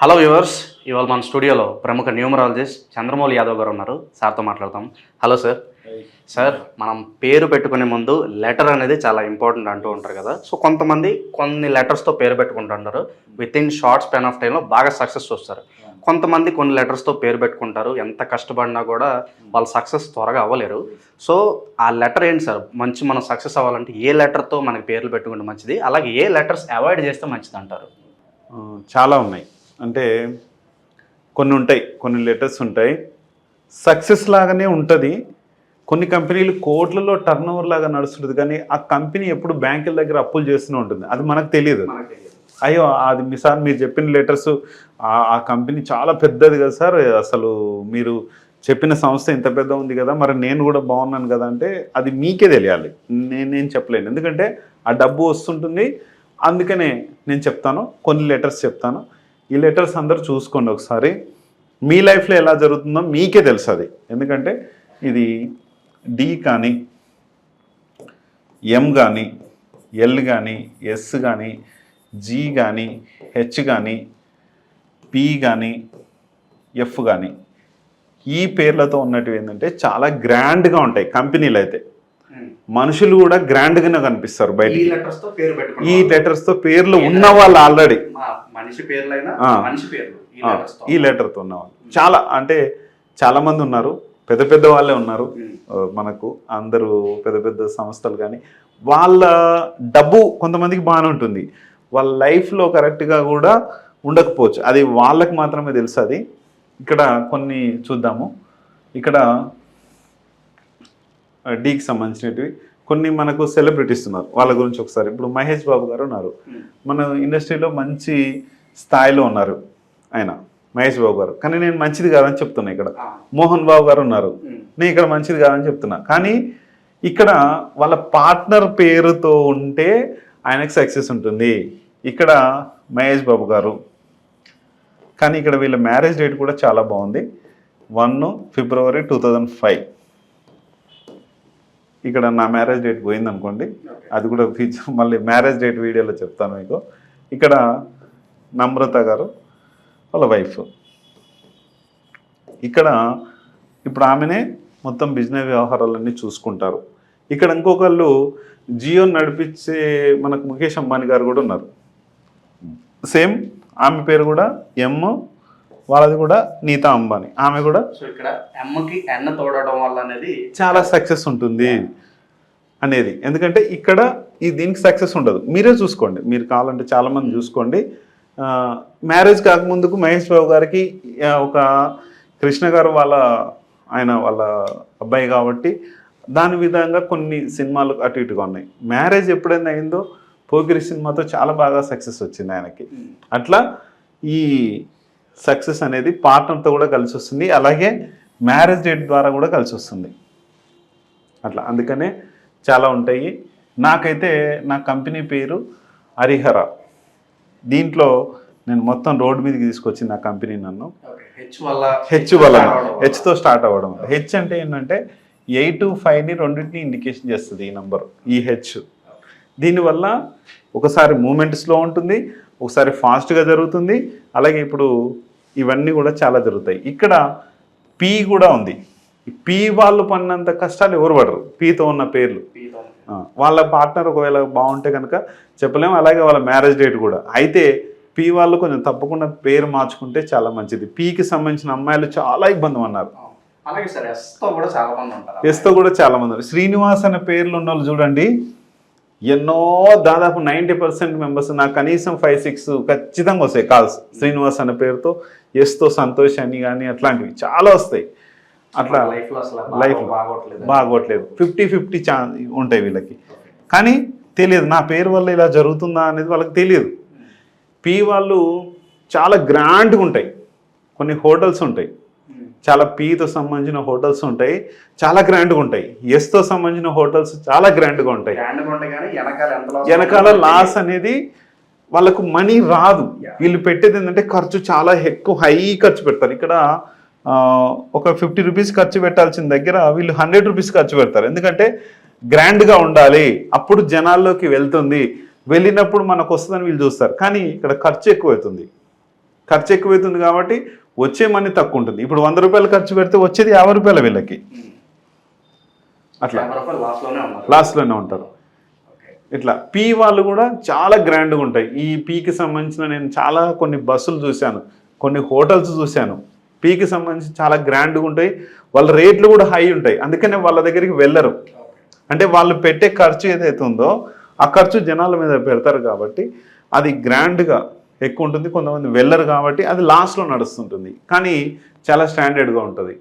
Hello viewers, ఇవాళ మన స్టూడియోలో ప్రముఖ న్యూమరాలజిస్ట్ చంద్రమౌళి యాదవ్ గారు ఉన్నారు. సార్తో మాట్లాడతాం. Hello sir. సార్, మనం పేరు పెట్టుకునే ముందు లెటర్ అనేది చాలా ఇంపార్టెంట్ అంటూ ఉంటారు కదా. సో కొంతమంది కొన్ని లెటర్స్తో పేరు పెట్టుకుంటుంటారు. With in short span of టైంలో బాగా సక్సెస్ వస్తారు. కొంతమంది కొన్ని లెటర్స్తో పేరు పెట్టుకుంటారు. ఎంత కష్టపడినా కూడా వాళ్ళు సక్సెస్ త్వరగా అవ్వలేరు. సో ఆ లెటర్ ఏంటి సార్? మనం సక్సెస్ అవ్వాలంటే ఏ లెటర్తో మనకి పేర్లు పెట్టుకుంటే మంచిది, అలాగే ఏ లెటర్స్ అవాయిడ్ చేస్తే మంచిది అంటారు? చాలా ఉన్నాయి. అంటే కొన్ని ఉంటాయి, కొన్ని లెటర్స్ ఉంటాయి, సక్సెస్ లాగానే ఉంటుంది. కొన్ని కంపెనీలు కోట్లలో టర్న్ ఓవర్ లాగా నడుస్తుంది, కానీ ఆ కంపెనీ ఎప్పుడు బ్యాంకుల దగ్గర అప్పులు చేస్తూనే ఉంటుంది. అది మనకు తెలియదు. అయ్యో అది మీరు చెప్పిన లెటర్స్ ఆ కంపెనీ చాలా పెద్దది కదా సార్, అసలు మీరు చెప్పిన సంస్థ ఇంత పెద్ద ఉంది కదా, మరి నేను కూడా బాగున్నాను కదా అంటే అది మీకే తెలియాలి. నేను చెప్పలేను, ఎందుకంటే ఆ డబ్బు వస్తుంటుంది. అందుకనే నేను చెప్తాను, కొన్ని లెటర్స్ చెప్తాను. ఈ లెటర్స్ అందరూ చూసుకోండి ఒకసారి. మీ లైఫ్లో ఎలా జరుగుతుందో మీకే తెలుసు అది. ఎందుకంటే ఇది డి కానీ, ఎం కానీ, ఎల్ కానీ, ఎస్ కానీ, జీ కానీ, హెచ్ కానీ, పి కానీ, ఎఫ్ కానీ, ఈ పేర్లతో ఉన్నటివి ఏంటంటే చాలా గ్రాండ్గా ఉంటాయి. కంపెనీలు అయితే మనుషులు కూడా గ్రాండ్గానే కనిపిస్తారు బయట. ఈ లెటర్స్తో పేర్లు ఉన్న వాళ్ళు ఆల్రెడీ ఈ లెటర్తో ఉన్నవాళ్ళు చాలా, అంటే చాలా మంది ఉన్నారు. పెద్ద పెద్ద వాళ్ళే ఉన్నారు మనకు. అందరూ పెద్ద పెద్ద సంస్థలు, కానీ వాళ్ళ డబ్బు కొంతమందికి బాగానే ఉంటుంది, వాళ్ళ లైఫ్లో కరెక్ట్గా కూడా ఉండకపోవచ్చు. అది వాళ్ళకి మాత్రమే తెలుసు. అది ఇక్కడ కొన్ని చూద్దాము. ఇక్కడ డీకి సంబంధించినవి కొన్ని మనకు సెలబ్రిటీస్ ఉన్నారు, వాళ్ళ గురించి ఒకసారి. ఇప్పుడు మహేష్ బాబు గారు ఉన్నారు, మన ఇండస్ట్రీలో మంచి స్థాయిలో ఉన్నారు ఆయన, మహేష్ బాబు గారు. కానీ నేను మంచిది కాదని చెప్తున్నా. ఇక్కడ మోహన్ బాబు గారు ఉన్నారు, నేను ఇక్కడ మంచిది కాదని చెప్తున్నా. కానీ ఇక్కడ వాళ్ళ పార్ట్నర్ పేరుతో ఉంటే ఆయనకు సక్సెస్ ఉంటుంది. ఇక్కడ మహేష్ బాబు గారు, కానీ ఇక్కడ వీళ్ళ మ్యారేజ్ డేట్ కూడా చాలా బాగుంది. 1 ఫిబ్రవరి 2005. ఇక్కడ నా మ్యారేజ్ డేట్ పోయింది అనుకోండి, అది కూడా ఫీచర్ మళ్ళీ మ్యారేజ్ డేట్ వీడియోలో చెప్తాను మీకు. ఇక్కడ నమ్రత గారు వాళ్ళ వైఫ్. ఇక్కడ ఇప్పుడు ఆమెనే మొత్తం బిజినెస్ వ్యవహారాలన్నీ చూసుకుంటారు. ఇక్కడ ఇంకొకళ్ళు జియో నడిపించే మనకు ముఖేష్ అంబానీ గారు కూడా ఉన్నారు. సేమ్ ఆమె పేరు కూడా ఎం, వాళ్ళది కూడా నీతా అంబానీ. ఆమె కూడా ఇక్కడ ఎమ్కి ఎన్న తోడడం వల్ల అనేది చాలా సక్సెస్ ఉంటుంది అనేది. ఎందుకంటే ఇక్కడ దీనికి సక్సెస్ ఉండదు. మీరే చూసుకోండి, మీరు కావాలంటే చాలామంది చూసుకోండి. మ్యారేజ్ కాకముందుకు మహేష్ బాబు గారికి ఒక కృష్ణ గారు వాళ్ళ అబ్బాయి కాబట్టి దాని విధంగా కొన్ని సినిమాలు అటు ఇటుగా ఉన్నాయి. మ్యారేజ్ ఎప్పుడైనా అయిందో పోకిరి సినిమాతో చాలా బాగా సక్సెస్ వచ్చింది ఆయనకి. అట్లా ఈ సక్సెస్ అనేది పార్ట్నర్తో కూడా కలిసి వస్తుంది, అలాగే మ్యారేజ్ డేట్ ద్వారా కూడా కలిసి వస్తుంది. అట్లా అందుకనే చాలా ఉంటాయి. నాకైతే నా కంపెనీ పేరు హరిహర. దీంట్లో నేను మొత్తం రోడ్డు మీదకి తీసుకొచ్చింది నా కంపెనీ. నన్ను హెచ్తో స్టార్ట్ అవ్వడం. హెచ్ అంటే ఏంటంటే 8, 5ని రెండింటిని ఇండికేషన్ చేస్తుంది ఈ నంబర్, ఈ హెచ్. దీనివల్ల ఒకసారి మూమెంట్ స్లో ఉంటుంది, ఒకసారి ఫాస్ట్గా జరుగుతుంది. అలాగే ఇప్పుడు ఇవన్నీ కూడా చాలా జరుగుతాయి. ఇక్కడ పి కూడా ఉంది. పి వాళ్ళు పడినంత కష్టాలు ఎవరు పడరు పీతో ఉన్న పేర్లు. వాళ్ళ పార్ట్నర్ ఒకవేళ బాగుంటే కనుక చెప్పలేము. అలాగే వాళ్ళ మ్యారేజ్ డేట్ కూడా. అయితే పి వాళ్ళు కొంచెం తప్పకుండా పేరు మార్చుకుంటే చాలా మంచిది. పీకి సంబంధించిన అమ్మాయిలు చాలా ఇబ్బంది అన్నారు. ఎస్తో కూడా చాలా మంది ఉన్నారు. శ్రీనివాస్ అనే పేర్లు ఉన్న వాళ్ళు చూడండి, ఎన్నో దాదాపు 90% మెంబర్స్ నాకు కనీసం 5-6 ఖచ్చితంగా వస్తాయి కాల్స్. శ్రీనివాస్ అనే పేరుతో ఎస్తో సంతోష్ అని కానీ అట్లాంటివి చాలా వస్తాయి. అట్లా లైఫ్ బాగోట్లేదు, 50-50 ఉంటాయి వీళ్ళకి. కానీ తెలియదు నా పేరు వల్ల ఇలా జరుగుతుందా అనేది వాళ్ళకి తెలియదు. పి వాళ్ళు చాలా గ్రాండ్గా ఉంటాయి. కొన్ని హోటల్స్ ఉంటాయి, చాలా పీతో సంబంధించిన హోటల్స్ ఉంటాయి, చాలా గ్రాండ్గా ఉంటాయి. ఎస్తో సంబంధించిన హోటల్స్ చాలా గ్రాండ్గా ఉంటాయి. వెనకాల లాస్ అనేది వాళ్ళకు మనీ రాదు. వీళ్ళు పెట్టేది ఏంటంటే ఖర్చు చాలా ఎక్కువ, హై ఖర్చు పెడతారు. ఇక్కడ ఒక 50 రూపీస్ ఖర్చు పెట్టాల్సిన దగ్గర వీళ్ళు 100 రూపీస్ ఖర్చు పెడతారు. ఎందుకంటే గ్రాండ్గా ఉండాలి, అప్పుడు జనాల్లోకి వెళ్తుంది, వెళ్ళినప్పుడు మనకు వస్తుందని వీళ్ళు చూస్తారు. కానీ ఇక్కడ ఖర్చు ఎక్కువ అవుతుంది. ఖర్చు ఎక్కువైతుంది కాబట్టి వచ్చే మనీ తక్కువ ఉంటుంది. ఇప్పుడు 100 రూపాయలు ఖర్చు పెడితే వచ్చేది 50 రూపాయలు వీళ్ళకి, అట్లా లాస్ట్లోనే ఉంటారు. ఇట్లా పీ వాళ్ళు కూడా చాలా గ్రాండ్గా ఉంటాయి. ఈ పీకి సంబంధించిన నేను చాలా కొన్ని బస్సులు చూశాను, కొన్ని హోటల్స్ చూశాను. పీకి సంబంధించి చాలా గ్రాండ్గా ఉంటాయి, వాళ్ళ రేట్లు కూడా హై ఉంటాయి. అందుకనే వాళ్ళ దగ్గరికి వెళ్ళరు. అంటే వాళ్ళు పెట్టే ఖర్చు ఏదైతే ఉందో ఆ ఖర్చు జనాల మీద పెడతారు కాబట్టి అది గ్రాండ్గా ఎక్కువ ఉంటుంది. కొంతమంది వెళ్ళరు కాబట్టి అది లాస్ట్లో నడుస్తుంటుంది, కానీ చాలా స్టాండర్డ్గా ఉంటుంది.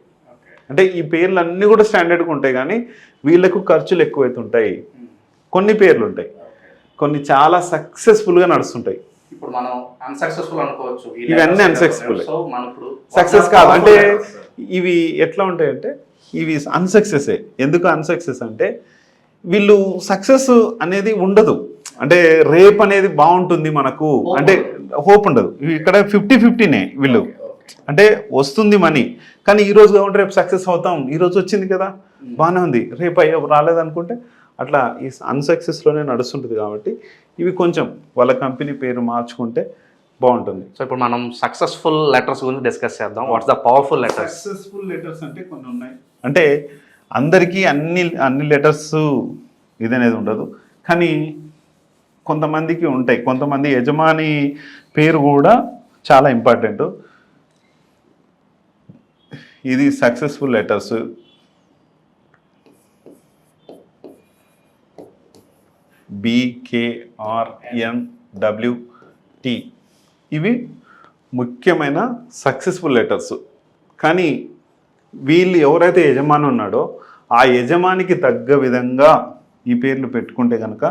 అంటే ఈ పేర్లు అన్నీ కూడా స్టాండర్డ్గా ఉంటాయి, కానీ వీళ్ళకు ఖర్చులు ఎక్కువైతుంటాయి. కొన్ని పేర్లు ఉంటాయి, కొన్ని చాలా సక్సెస్ఫుల్గా నడుస్తుంటాయి. ఇప్పుడు మనం అన్సక్సెస్ఫుల్ అనుకోవచ్చు, ఇవన్నీ అన్సక్సెస్ఫుల్. సక్సెస్ కాదు అంటే ఇవి ఎట్లా ఉంటాయంటే ఇవి అన్సక్సెస్. ఎందుకు అన్సక్సెస్ అంటే వీళ్ళు సక్సెస్ అనేది ఉండదు. అంటే రేప్ అనేది బాగుంటుంది మనకు అంటే హోప్ ఉండదు. ఇక్కడ 50-50నే వీళ్ళు. అంటే వస్తుంది మనీ, కానీ ఈరోజు కాబట్టి రేపు సక్సెస్ అవుతాం, ఈరోజు వచ్చింది కదా బాగానే ఉంది, రేపు అయ్యో రాలేదనుకుంటే అట్లా ఈ అన్సక్సెస్లోనే నడుస్తుంటుంది. కాబట్టి ఇవి కొంచెం వాళ్ళ కంపెనీ పేరు మార్చుకుంటే బాగుంటుంది. సో ఇప్పుడు మనం సక్సెస్ఫుల్ లెటర్స్ గురించి డిస్కస్ చేద్దాం. What's the powerful letters? Successful letters అంటే కొన్ని ఉన్నాయి. అంటే అందరికీ అన్ని లెటర్స్ ఇదనేది ఉండదు, కానీ కొంతమందికి ఉంటాయి. కొంతమంది యజమాని పేరు కూడా చాలా ఇంపార్టెంట్. ఇది సక్సెస్ఫుల్ లెటర్స్. BKRNWT ఇవి ముఖ్యమైన సక్సెస్ఫుల్ లెటర్స్. కానీ వీళ్ళు ఎవరైతే యజమాని ఉన్నాడో ఆ యజమానికి తగ్గ విధంగా ఈ పేర్లు పెట్టుకుంటే కనుక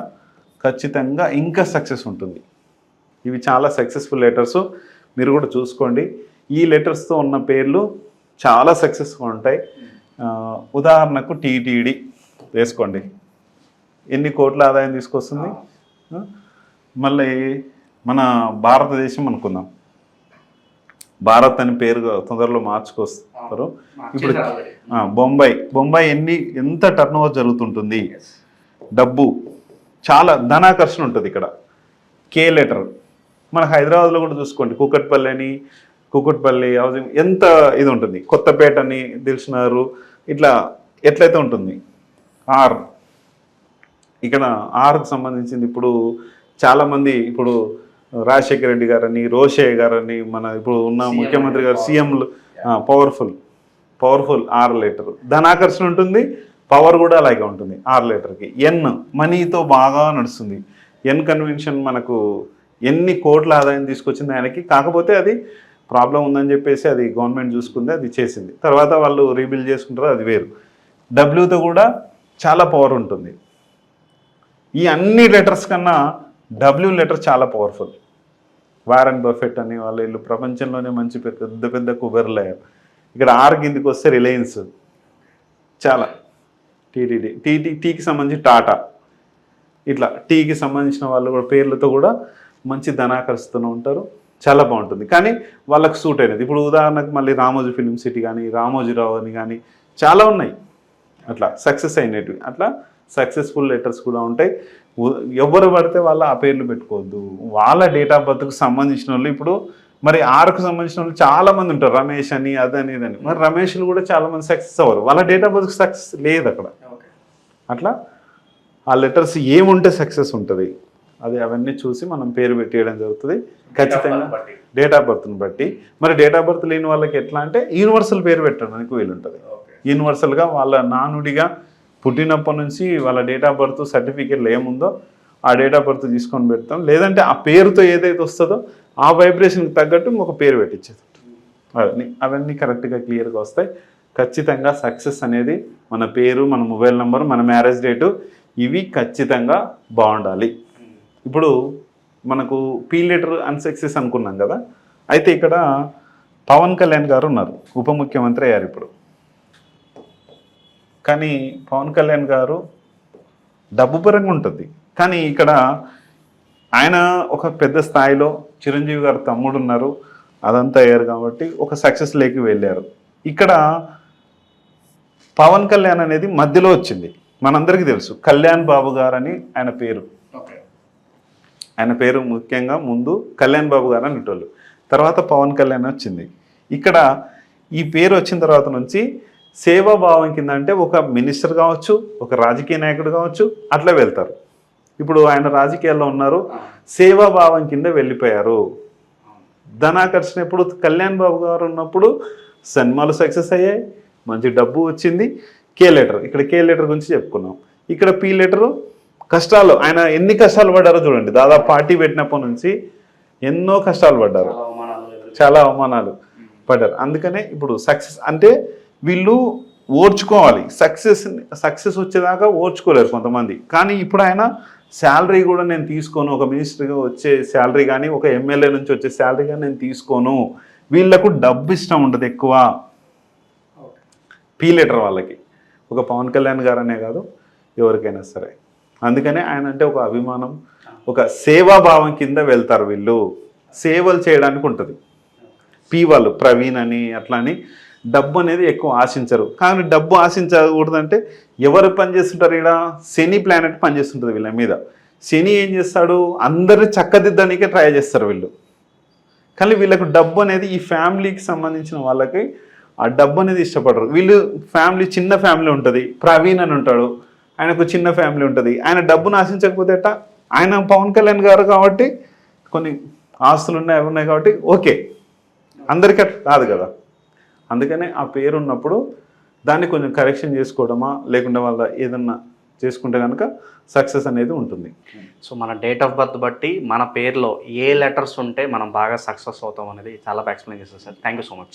ఖచ్చితంగా ఇంకా సక్సెస్ ఉంటుంది. ఇవి చాలా సక్సెస్ఫుల్ లెటర్స్, మీరు కూడా చూసుకోండి. ఈ లెటర్స్తో ఉన్న పేర్లు చాలా సక్సెస్గా ఉంటాయి. ఉదాహరణకు TTD వేసుకోండి, ఎన్ని కోట్ల ఆదాయం తీసుకొస్తుంది. మళ్ళీ మన భారతదేశం అనుకుందాం, భారత్ అని పేరు తొందరలో మార్చుకొస్తారు. ఇప్పుడు బొంబాయి ఎంత టర్న్ ఓవర్ జరుగుతుంటుంది, డబ్బు చాలా ధనాకర్షణ ఉంటుంది ఇక్కడ. K letter. మన హైదరాబాద్లో కూడా చూసుకోండి, కుకట్పల్లి హౌసింగ్ ఎంత ఇది ఉంటుంది, కొత్తపేట అని తెలిసినారు, ఇట్లా ఎట్లయితే ఉంటుంది. R ఇక్కడ Rకి సంబంధించింది. ఇప్పుడు చాలామంది ఇప్పుడు రాజశేఖర రెడ్డి గారని, రోషయ్య గారని, మన ఇప్పుడు ఉన్న ముఖ్యమంత్రి గారు, సీఎంలు పవర్ఫుల్ R లెటర్. ధనాకర్షణ ఉంటుంది, పవర్ కూడా అలాగే ఉంటుంది R లెటర్కి. N మనీతో బాగా నడుస్తుంది. N కన్వెన్షన్ మనకు ఎన్ని కోట్ల ఆదాయం తీసుకొచ్చింది ఆయనకి. కాకపోతే అది ప్రాబ్లం ఉందని చెప్పేసి అది గవర్నమెంట్ చూసుకుంది, అది చేసింది. తర్వాత వాళ్ళు రీబిల్డ్ చేసుకుంటారు, అది వేరు. Wతో కూడా చాలా పవర్ ఉంటుంది. ఈ అన్ని లెటర్స్ కన్నా W లెటర్ చాలా పవర్ఫుల్. వారెన్ బఫెట్ అని వాళ్ళు వీళ్ళు ప్రపంచంలోనే మంచి పెద్ద పెద్ద కుబెర్లు అయ్యారు. ఇక్కడ R కిందికి వస్తే రిలయన్స్, చాలా టీకి సంబంధించి టాటా, ఇట్లా టీకి సంబంధించిన వాళ్ళు కూడా పేర్లతో కూడా మంచి ధనాకర్షిస్తూనే ఉంటారు. చాలా బాగుంటుంది, కానీ వాళ్ళకి సూట్ అయినది. ఇప్పుడు ఉదాహరణకు మళ్ళీ రామోజీ ఫిలిం సిటీ కానీ, రామోజీరావు అని కానీ చాలా ఉన్నాయి అట్లా సక్సెస్ అయినవి. అట్లా సక్సెస్ఫుల్ లెటర్స్ కూడా ఉంటాయి. ఎవరు పడితే వాళ్ళు ఆ పేర్లు పెట్టుకోవద్దు. వాళ్ళ డేట్ ఆఫ్ బర్త్కి సంబంధించిన వాళ్ళు ఇప్పుడు మరి ఆర్కు సంబంధించిన వాళ్ళు చాలామంది ఉంటారు, రమేష్ అని అదని ఇదని. మరి రమేష్లు కూడా చాలామంది సక్సెస్ అవ్వరు, వాళ్ళ డేట్ ఆఫ్ బర్త్కి సక్సెస్ లేదు అక్కడ. అట్లా ఆ లెటర్స్ ఏముంటే సక్సెస్ ఉంటుంది, అది అవన్నీ చూసి మనం పేరు పెట్టేయడం జరుగుతుంది ఖచ్చితంగా డేట్ ఆఫ్ బర్త్ని బట్టి. మరి డేట్ ఆఫ్ బర్త్ లేని వాళ్ళకి ఎట్లా అంటే యూనివర్సల్ పేరు పెట్టడానికి వీలుంటుంది. యూనివర్సల్గా వాళ్ళ నానుడిగా పుట్టినప్పటి నుంచి వాళ్ళ డేట్ ఆఫ్ బర్త్ సర్టిఫికేట్లు ఏముందో ఆ డేట్ ఆఫ్ బర్త్ తీసుకొని పెడతాం. లేదంటే ఆ పేరుతో ఏదైతే వస్తుందో ఆ వైబ్రేషన్కి తగ్గట్టు ఒక పేరు పెట్టించేది. అవన్నీ కరెక్ట్గా క్లియర్గా వస్తాయి. ఖచ్చితంగా సక్సెస్ అనేది మన పేరు, మన మొబైల్ నెంబర్, మన మ్యారేజ్ డేటు ఇవి ఖచ్చితంగా బాగుండాలి. ఇప్పుడు మనకు పీ లెటర్ అన్సక్సెస్ అనుకున్నాం కదా, అయితే ఇక్కడ పవన్ కళ్యాణ్ గారు ఉన్నారు, ఉప ముఖ్యమంత్రి అయ్యారు ఇప్పుడు. కానీ పవన్ కళ్యాణ్ గారు డబ్బు పరంగా ఉంటుంది, కానీ ఇక్కడ ఆయన ఒక పెద్ద స్థాయిలో చిరంజీవి గారు తమ్ముడు ఉన్నారు, అదంతా అయ్యారు కాబట్టి ఒక సక్సెస్ లేకి వెళ్ళారు. ఇక్కడ పవన్ కళ్యాణ్ అనేది మధ్యలో వచ్చింది. మనందరికీ తెలుసు కళ్యాణ్ బాబు గారు అని ఆయన పేరు. ఆయన పేరు ముఖ్యంగా ముందు కళ్యాణ్ బాబు గారు అనేటోళ్ళు. తర్వాత పవన్ కళ్యాణ్ వచ్చింది. ఇక్కడ ఈ పేరు వచ్చిన తర్వాత నుంచి సేవాభావం కింద అంటే ఒక మినిస్టర్ కావచ్చు, ఒక రాజకీయ నాయకుడు కావచ్చు, అట్లా వెళ్తారు. ఇప్పుడు ఆయన రాజకీయాల్లో ఉన్నారు, సేవాభావం కింద వెళ్ళిపోయారు. ధనాకర్షణ ఎప్పుడు కళ్యాణ్ బాబు గారు ఉన్నప్పుడు సినిమాలు సక్సెస్ అయ్యాయి, మంచి డబ్బు వచ్చింది. కే లెటర్, ఇక్కడ కే లెటర్ గురించి చెప్పుకున్నాం. ఇక్కడ పీ లెటరు కష్టాలు, ఆయన ఎన్ని కష్టాలు పడ్డారో చూడండి. దాదాపు పార్టీ పెట్టినప్పటి నుంచి ఎన్నో కష్టాలు పడ్డారు, చాలా అవమానాలు పడ్డారు. అందుకనే ఇప్పుడు సక్సెస్ అంటే వీళ్ళు ఓర్చుకోవాలి. సక్సెస్ వచ్చేదాకా ఓర్చుకోలేరు కొంతమంది. కానీ ఇప్పుడు ఆయన శాలరీ కూడా నేను తీసుకోను, ఒక మినిస్టర్గా వచ్చే శాలరీ కానీ ఒక ఎమ్మెల్యే నుంచి వచ్చే శాలరీ కానీ నేను తీసుకోను. వీళ్ళకు డబ్బు ఇష్టం ఉంటుంది ఎక్కువ, పీ లెటర్ వాళ్ళకి. ఒక పవన్ కళ్యాణ్ గారనే కాదు, ఎవరికైనా సరే. అందుకనే ఆయన అంటే ఒక అభిమానం, ఒక సేవాభావం కింద వెళ్తారు వీళ్ళు. సేవలు చేయడానికి ఉంటుంది. పీ వాళ్ళు ప్రవీణ్ అని అట్లా అని డబ్బు అనేది ఎక్కువ ఆశించరు. కానీ డబ్బు ఆశించకూడదంటే ఎవరు పనిచేస్తుంటారు? ఇక్కడ శని ప్లానెట్ పనిచేస్తుంటుంది వీళ్ళ మీద. శని ఏం చేస్తాడు? అందరిని చక్కదిద్దడానికే ట్రై చేస్తారు వీళ్ళు. కానీ వీళ్ళకు డబ్బు అనేది, ఈ ఫ్యామిలీకి సంబంధించిన వాళ్ళకి ఆ డబ్బు అనేది ఇష్టపడరు వీళ్ళు. ఫ్యామిలీ చిన్న ఫ్యామిలీ ఉంటుంది, ప్రవీణ్ అని ఉంటాడు, ఆయనకు చిన్న ఫ్యామిలీ ఉంటుంది. ఆయన డబ్బును ఆశించకపోతే ఎట్టా? ఆయన పవన్ కళ్యాణ్ గారు కాబట్టి కొన్ని ఆస్తులు ఉన్నాయి, అవి ఉన్నాయి కాబట్టి ఓకే, అందరికీ కాదు కదా. అందుకనే ఆ పేరు ఉన్నప్పుడు దాన్ని కొంచెం కరెక్షన్ చేసుకోవడమా, లేకుంటే వాళ్ళ ఏదన్నా చేసుకుంటే కనుక సక్సెస్ అనేది ఉంటుంది. సో మన డేట్ ఆఫ్ బర్త్ బట్టి మన పేరులో ఏ లెటర్స్ ఉంటే మనం బాగా సక్సెస్ అవుతాం అనేది చాలా బాగా ఎక్స్ప్లెయిన్ చేస్తాం sir. Thank you so much.